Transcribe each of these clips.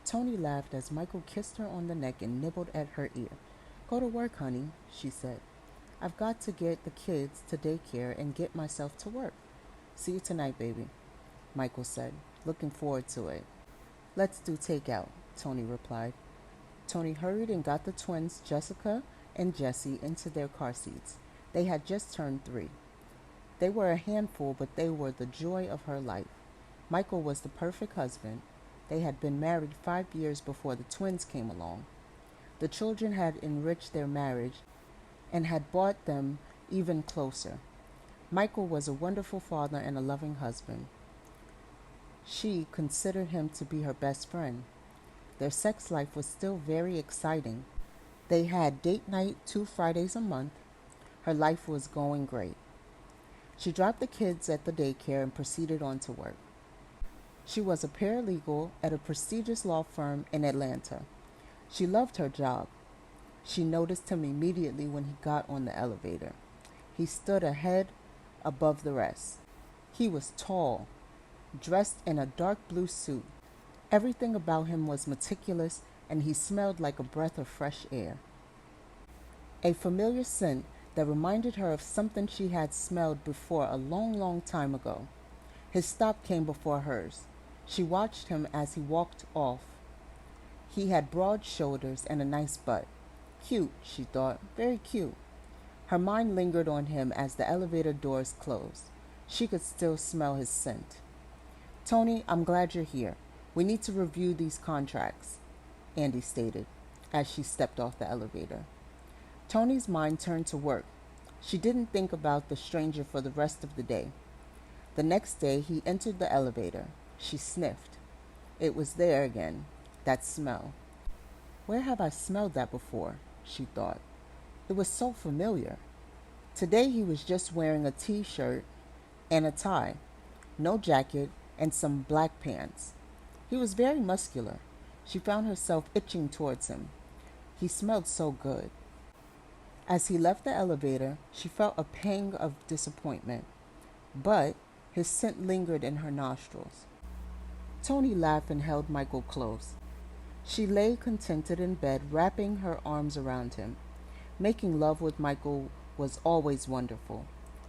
Tony laughed as Michael kissed her on the neck and nibbled at her ear. Go to work, honey, she said. I've got to get the kids to daycare and get myself to work. See you tonight, baby, Michael said, looking forward to it. Let's do takeout, Tony replied. Tony hurried and got the twins, Jessica and Jessie, into their car seats. They had just turned 3. They were a handful, but they were the joy of her life. Michael was the perfect husband. They had been married 5 years before the twins came along. The children had enriched their marriage and had brought them even closer. Michael was a wonderful father and a loving husband. She considered him to be her best friend. Their sex life was still very exciting. They had date night 2 Fridays a month. Her life was going great. She dropped the kids at the daycare and proceeded on to work. She was a paralegal at a prestigious law firm in Atlanta. She loved her job. She noticed him immediately when he got on the elevator. He stood a head above the rest. He was tall, dressed in a dark blue suit. Everything about him was meticulous, and he smelled like a breath of fresh air. A familiar scent that reminded her of something she had smelled before a long, long time ago. His stop came before hers. She watched him as he walked off. He had broad shoulders and a nice butt. Cute, she thought, very cute. Her mind lingered on him as the elevator doors closed. She could still smell his scent. Tony, I'm glad you're here. We need to review these contracts, Andy stated as she stepped off the elevator. Tony's mind turned to work. She didn't think about the stranger for the rest of the day. The next day, he entered the elevator. She sniffed. It was there again, that smell. Where have I smelled that before? She thought. It was so familiar. Today he was just wearing a t-shirt and a tie, no jacket, and some black pants. He was very muscular. She found herself itching towards him. He smelled so good. As he left the elevator, she felt a pang of disappointment, but his scent lingered in her nostrils. Tony laughed and held Michael close. She lay contented in bed, wrapping her arms around him. Making love with Michael was always wonderful.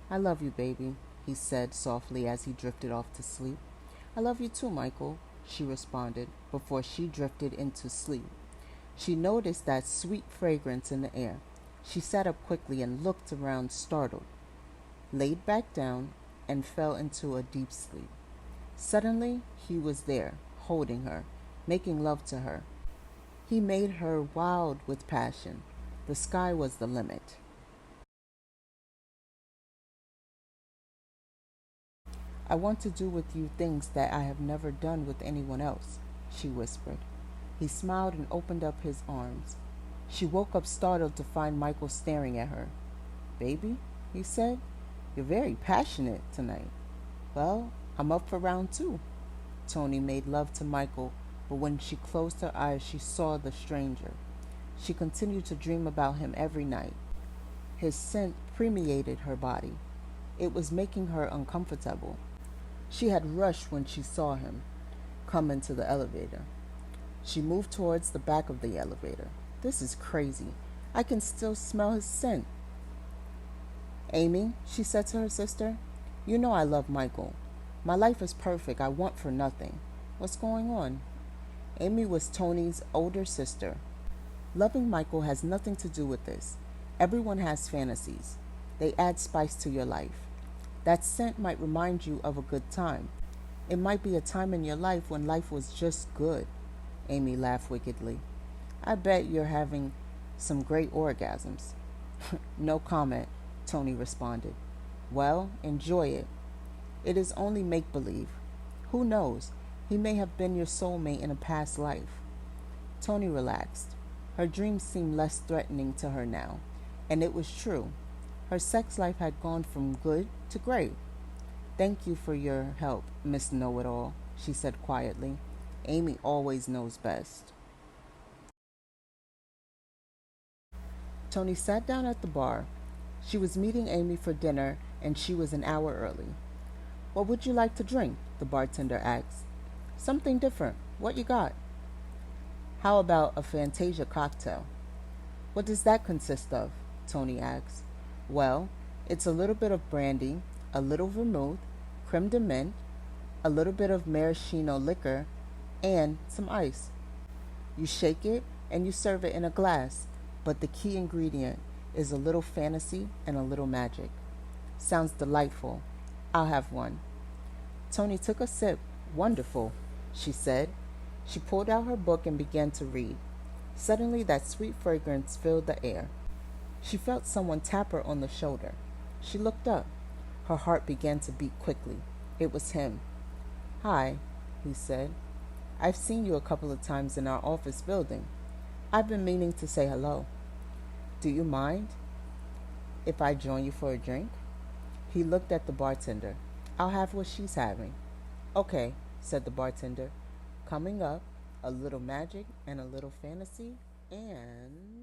I love you, baby, he said softly as he drifted off to sleep. I love you too, Michael, she responded before she drifted into sleep. She noticed that sweet fragrance in the air. She sat up quickly and looked around, startled, laid back down, and fell into a deep sleep. Suddenly, he was there, holding her, making love to her. He made her wild with passion. The sky was the limit. I want to do with you things that I have never done with anyone else, she whispered. He smiled and opened up his arms. She woke up startled to find Michael staring at her. Baby, he said, you're very passionate tonight. Well, I'm up for round 2. Tony made love to Michael, but when she closed her eyes, she saw the stranger. She continued to dream about him every night. His scent permeated her body. It was making her uncomfortable. She had rushed when she saw him come into the elevator. She moved towards the back of the elevator. This is crazy. I can still smell his scent. Amy, she said to her sister, you know I love Michael. My life is perfect. I want for nothing. What's going on? Amy was Tony's older sister. Loving Michael has nothing to do with this. Everyone has fantasies. They add spice to your life. That scent might remind you of a good time. It might be a time in your life when life was just good. Amy laughed wickedly. I bet you're having some great orgasms. No comment, Tony responded. Well, enjoy it. It is only make-believe. Who knows? He may have been your soulmate in a past life. Tony relaxed. Her dreams seemed less threatening to her now, and it was true. Her sex life had gone from good to great. Thank you for your help, Miss Know-It-All, she said quietly. Amy always knows best. Tony sat down at the bar. She was meeting Amy for dinner, and she was an hour early. What would you like to drink? The bartender asked. Something different. What you got? How about a Fantasia cocktail? What does that consist of? Tony asked. Well, it's a little bit of brandy, a little vermouth, creme de menthe, a little bit of maraschino liquor, and some ice. You shake it and you serve it in a glass, but the key ingredient is a little fantasy and a little magic. Sounds delightful. I'll have one. Tony took a sip. Wonderful, she said. She pulled out her book and began to read. Suddenly, that sweet fragrance filled the air. She felt someone tap her on the shoulder. She looked up. Her heart began to beat quickly. It was him. Hi, he said. I've seen you a couple of times in our office building. I've been meaning to say hello. Do you mind if I join you for a drink? He looked at the bartender. I'll have what she's having. Okay, said the bartender. Coming up, a little magic and a little fantasy and